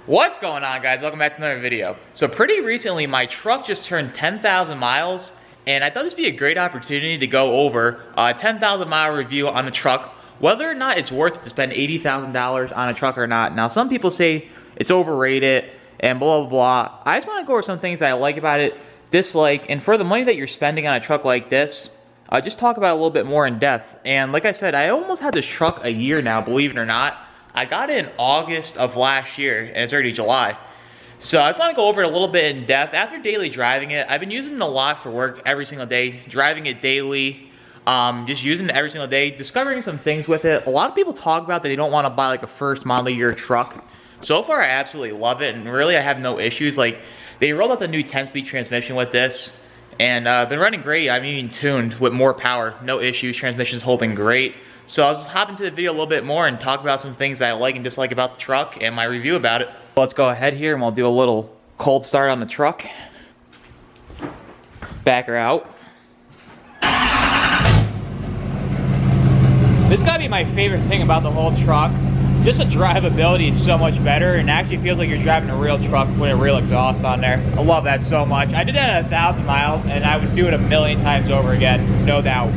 What's going on, guys? Welcome back to another video. So pretty recently my truck just turned 10,000 miles and I thought this would be a great opportunity to go over a 10,000 mile review on the truck, whether or not it's worth it to spend $80,000 on a truck or not. Now some people say it's overrated and blah blah blah. I just want to go over some things that I like about it, dislike, and for the money that you're spending on a truck like this, just talk about it a little bit more in depth. And like I said, I almost had this truck a year now, believe it or not. I got it in August of last year, and it's already July. So I just want to go over it a little bit in depth. After daily driving it, I've been using it a lot for work every single day, driving it daily, just using it every single day, discovering some things with it. A lot of people talk about that they don't want to buy like a first model year truck. So far, I absolutely love it, and really I have no issues. Like, they rolled out the new 10-speed transmission with this, and been running great. I'm even tuned with more power, no issues, transmission's holding great. So I'll just hop into the video a little bit more and talk about some things that I like and dislike about the truck and my review about it. Let's go ahead here and we'll do a little cold start on the truck. Back her out. This gotta be my favorite thing about the whole truck. Just the drivability is so much better and actually feels like you're driving a real truck with a real exhaust on there. I love that so much. I did that at 1,000 miles and I would do it a million times over again, no doubt.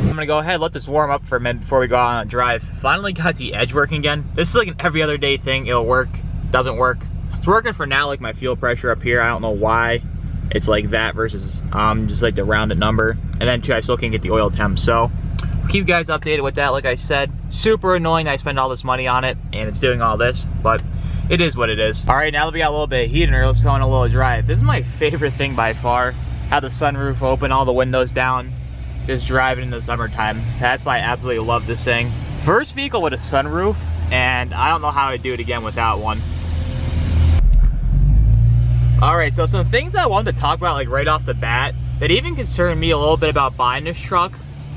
I'm gonna go ahead and let this warm up for a minute before we go on a drive. Finally got the edge working again. This is like an every other day thing. It'll work, doesn't work. It's working for now, like my fuel pressure up here. I don't know why it's like that versus just like the rounded number. And then too, I still can't get the oil temp. So I'll keep you guys updated with that. Like I said, super annoying that I spend all this money on it and it's doing all this, but it is what it is. All right, now that we got a little bit of heat in here, let's go on a little drive. This is my favorite thing by far. Have the sunroof open, all the windows down. Just driving in the summertime. That's why I absolutely love this thing. First vehicle with a sunroof, and I don't know how I'd do it again without one. Alright, so some things I wanted to talk about like right off the bat that even concerned me a little bit about buying this truck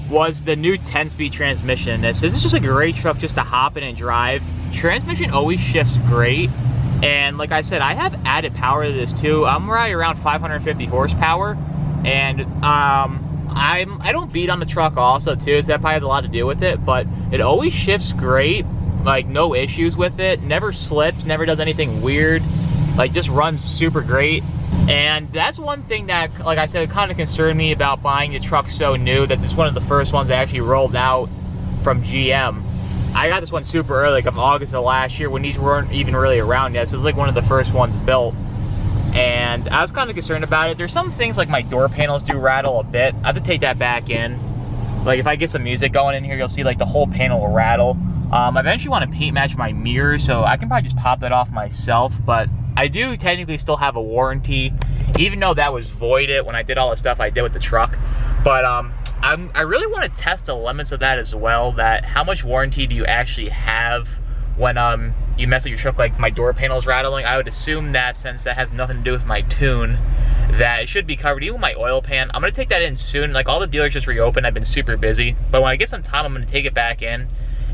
was the new 10-speed transmission. This is just a great truck just to hop in and drive. Transmission always shifts great, and like I said, I have added power to this too. I'm right around 550 horsepower, and I don't beat on the truck also too, so that probably has a lot to do with it, but it always shifts great, like no issues with it, never slips, never does anything weird, like just runs super great. And that's one thing that, like I said, kind of concerned me about buying the truck so new, that this is one of the first ones that actually rolled out from GM. I got this one super early, like of August of last year, when these weren't even really around yet, so it was like one of the first ones built. And I was kind of concerned about it. There's some things like my door panels do rattle a bit. I have to take that back in. Like if I get some music going in here, you'll see like the whole panel will rattle. I eventually want to paint match my mirrors, so I can probably just pop that off myself, but I do technically still have a warranty, even though that was voided when I did all the stuff I did with the truck. But I really want to test the limits of that as well, that how much warranty do you actually have when you mess with your truck, like my door panels rattling. I would assume that since that has nothing to do with my tune, that it should be covered. Even my oil pan, I'm gonna take that in soon. Like all the dealerships reopened, I've been super busy, but when I get some time, I'm gonna take it back in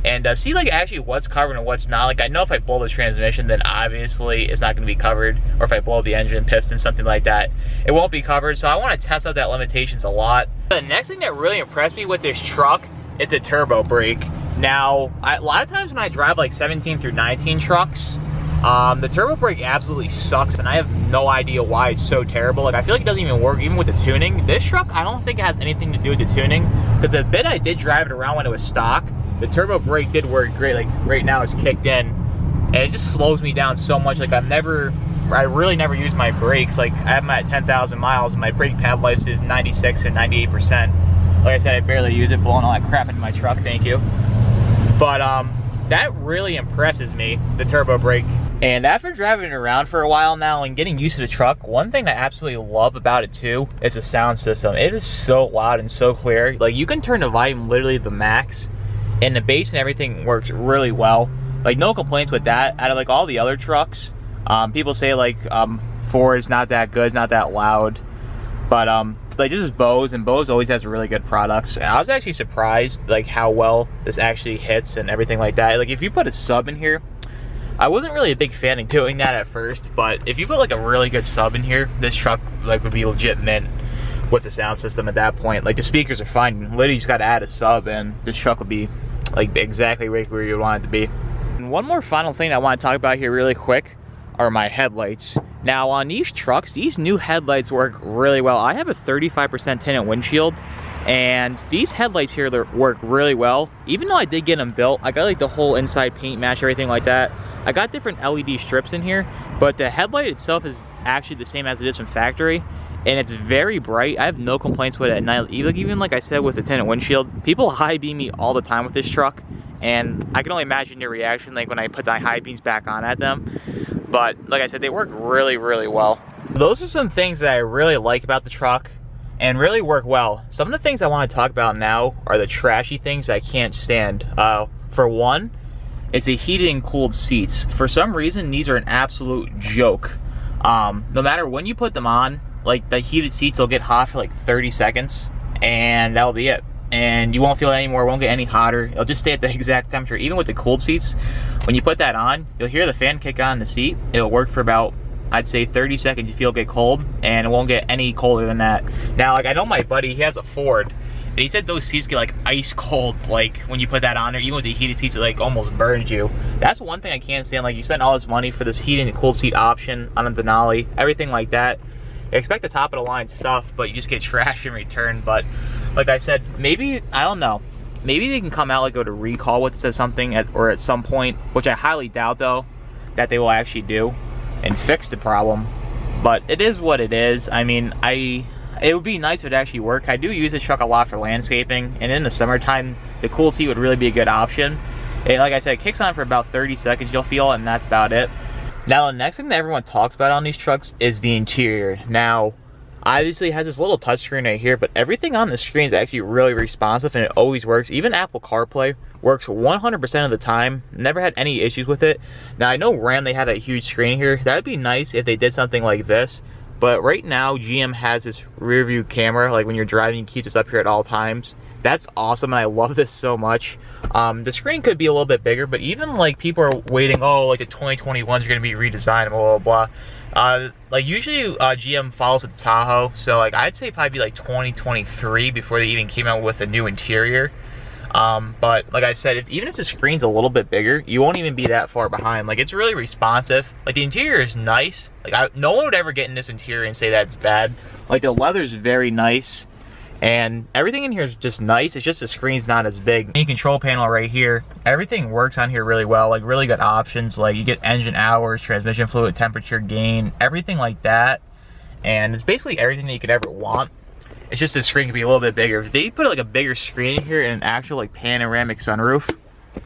and see like actually what's covered and what's not. Like I know if I blow the transmission, then obviously it's not gonna be covered, or if I blow the engine, piston, something like that, it won't be covered. So I want to test out that limitations a lot. The next thing that really impressed me with this truck is a turbo brake. Now, a lot of times when I drive like 17 through 19 trucks, the turbo brake absolutely sucks, and I have no idea why it's so terrible. Like I feel like it doesn't even work even with the tuning. This truck, I don't think it has anything to do with the tuning, because the bit I did drive it around when it was stock, the turbo brake did work great. Like right now it's kicked in, and it just slows me down so much. Like I really never use my brakes. Like I have them at 10,000 miles, and my brake pad life is 96 and 98%. Like I said, I barely use it, blowing all that crap into my truck, thank you. But that really impresses me, the turbo brake. And after driving it around for a while now and getting used to the truck, one thing I absolutely love about it too is the sound system. It is so loud and so clear. Like you can turn the volume literally to the max, and the bass and everything works really well. Like no complaints with that. Out of like all the other trucks, people say like Ford is not that good, it's not that loud, but like this is Bose, and Bose always has really good products. And I was actually surprised like how well this actually hits and everything like that. Like if you put a sub in here, I wasn't really a big fan of doing that at first, but if you put like a really good sub in here, this truck like would be legit mint with the sound system at that point. Like the speakers are fine, you literally just got to add a sub and this truck would be like exactly where you want it to be. And one more final thing I want to talk about here really quick. are my headlights. Now on these trucks, these new headlights work really well. I have a 35% tinted windshield, and these headlights here work really well. Even though I did get them built, I got like the whole inside paint match, everything like that. I got different LED strips in here, but the headlight itself is actually the same as it is from factory, and it's very bright. I have no complaints with it at night. Even like I said with the tinted windshield, people high beam me all the time with this truck, and I can only imagine their reaction like when I put my high beams back on at them. But like I said, they work really, really well. Those are some things that I really like about the truck and really work well. Some of the things I want to talk about now are the trashy things I can't stand. For one, it's the heated and cooled seats. For some reason, these are an absolute joke. No matter when you put them on, like the heated seats will get hot for like 30 seconds and that'll be it. And you won't feel it anymore, won't get any hotter. It'll just stay at the exact temperature. Even with the cooled seats, when you put that on, you'll hear the fan kick on the seat. It'll work for about, I'd say 30 seconds, you feel it get cold, and it won't get any colder than that. Now, like I know my buddy, he has a Ford, and he said those seats get like ice cold, like when you put that on there. Even with the heated seats, it like almost burns you. That's one thing I can't stand. Like you spend all this money for this heated and cooled seat option on a Denali, everything like that. You expect the top of the line stuff, but you just get trash in return. But like I said, maybe, I don't know, maybe they can come out like go to recall with says something or at some point, which I highly doubt though, that they will actually do and fix the problem. But it is what it is. I mean, it would be nice if it actually worked. I do use this truck a lot for landscaping, and in the summertime, the cool seat would really be a good option. And like I said, it kicks on for about 30 seconds, you'll feel it, and that's about it. Now, the next thing that everyone talks about on these trucks is the interior. Now, obviously it has this little touchscreen right here, but everything on the screen is actually really responsive, and it always works. Even Apple CarPlay works 100% of the time. Never had any issues with it. Now, I know Ram, they have that huge screen here. That would be nice if they did something like this. But right now, GM has this rear view camera, like when you're driving, you keep this up here at all times. That's awesome, and I love this so much. The screen could be a little bit bigger, but even like people are waiting, oh, like the 2021s are gonna be redesigned, blah, blah, blah. Like usually GM follows with the Tahoe, so like I'd say probably be like 2023 before they even came out with a new interior. But like I said, even if the screen's a little bit bigger, you won't even be that far behind. Like it's really responsive. Like the interior is nice. Like no one would ever get in this interior and say that it's bad. Like the leather's very nice. And everything in here is just nice. It's just the screen's not as big. The control panel right here, everything works on here really well. Like really good options. Like you get engine hours, transmission fluid, temperature, gain, everything like that. And it's basically everything that you could ever want. It's just the screen could be a little bit bigger. If they put like a bigger screen in here and an actual like panoramic sunroof,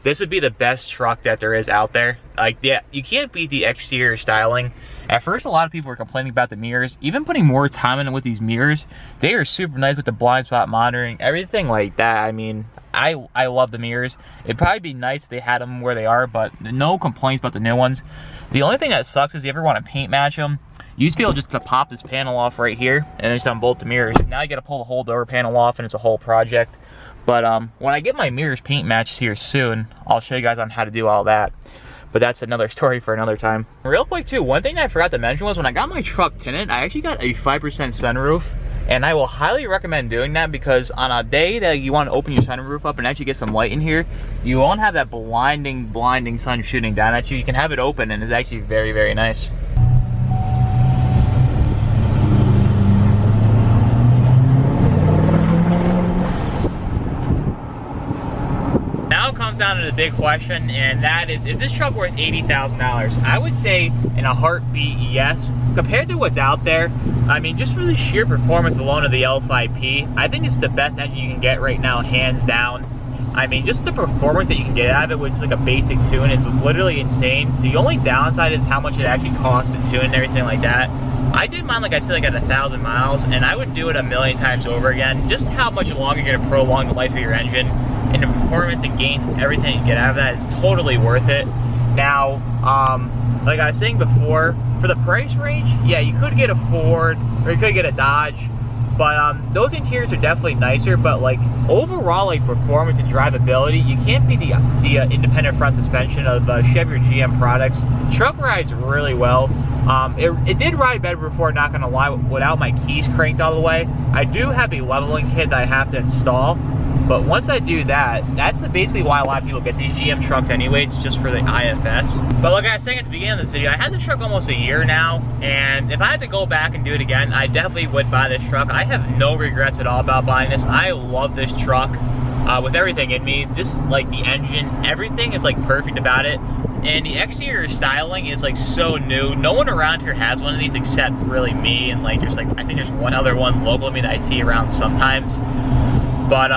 this would be the best truck that there is out there. Like, yeah, you can't beat the exterior styling. At first, a lot of people were complaining about the mirrors. Even putting more time in with these mirrors, they are super nice with the blind spot monitoring, everything like that. I mean, I love the mirrors. It'd probably be nice if they had them where they are, but no complaints about the new ones. The only thing that sucks is if you ever want to paint match them, you used to be able just to pop this panel off right here and just unbolt the mirrors. Now you got to pull the whole door panel off, and it's a whole project. But when I get my mirrors paint matched here soon, I'll show you guys on how to do all that. But that's another story for another time. Real quick too, one thing that I forgot to mention was when I got my truck tinted, I actually got a 5% sunroof. And I will highly recommend doing that, because on a day that you want to open your sunroof up and actually get some light in here, you won't have that blinding sun shooting down at you. You can have it open, and it's actually very, very nice. Comes down to the big question, and that is this truck worth $80,000? I would say in a heartbeat, yes. Compared to what's out there, I mean, just for the sheer performance alone of the L5P, I think it's the best engine you can get right now, hands down. I mean, just the performance that you can get out of it, which is like a basic tune, is literally insane. The only downside is how much it actually costs to tune and everything like that. I did mine, like I said, like at 1,000 miles, and I would do it a million times over again. Just how much longer you're gonna prolong the life of your engine, and the performance and gains and everything you get out of that is totally worth it. Now, like I was saying before, for the price range, yeah, you could get a Ford or you could get a Dodge, but those interiors are definitely nicer. But like overall, like performance and drivability, you can't beat the independent front suspension of Chevy or GM products. The truck rides really well. It did ride better before, not gonna lie, without my keys cranked all the way. I do have a leveling kit that I have to install. But once I do that, that's basically why a lot of people get these GM trucks anyways, just for the IFS. But like I was saying at the beginning of this video, I had this truck almost a year now, and if I had to go back and do it again, I definitely would buy this truck. I have no regrets at all about buying this. I love this truck with everything in me, just like the engine, everything is like perfect about it. And the exterior styling is like so new. No one around here has one of these except really me, and like there's like, I think there's one other one local to me that I see around sometimes. But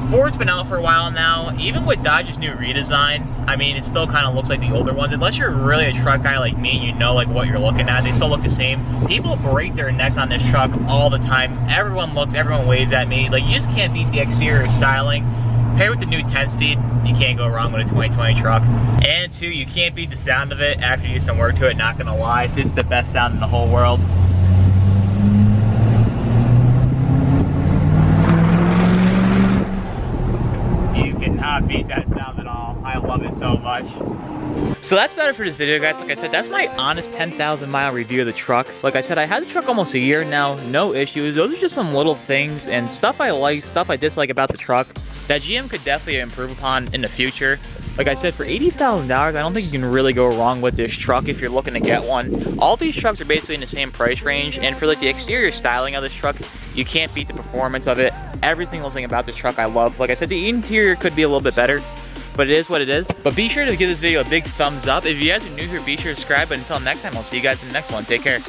Ford's been out for a while now. Even with Dodge's new redesign, I mean, it still kind of looks like the older ones. Unless you're really a truck guy like me and you know like what you're looking at, they still look the same. People break their necks on this truck all the time. Everyone looks, everyone waves at me. Like, you just can't beat the exterior styling. Paired with the new 10-speed, you can't go wrong with a 2020 truck. And two, you can't beat the sound of it after you do some work to it, not gonna lie. This is the best sound in the whole world. You cannot beat that sound at all. I love it so much. So that's about it for this video, guys. Like I said, that's my honest 10,000 mile review of the truck. Like I said, I had the truck almost a year now, no issues. Those are just some little things and stuff I like, stuff I dislike about the truck that GM could definitely improve upon in the future. Like I said, for $80,000, I don't think you can really go wrong with this truck if you're looking to get one. All these trucks are basically in the same price range, and for like the exterior styling of this truck, you can't beat the performance of it. Every single thing about the truck I love. Like I said, the interior could be a little bit better, but it is what it is. But be sure to give this video a big thumbs up. If you guys are new here, be sure to subscribe. But until next time, I'll see you guys in the next one. Take care.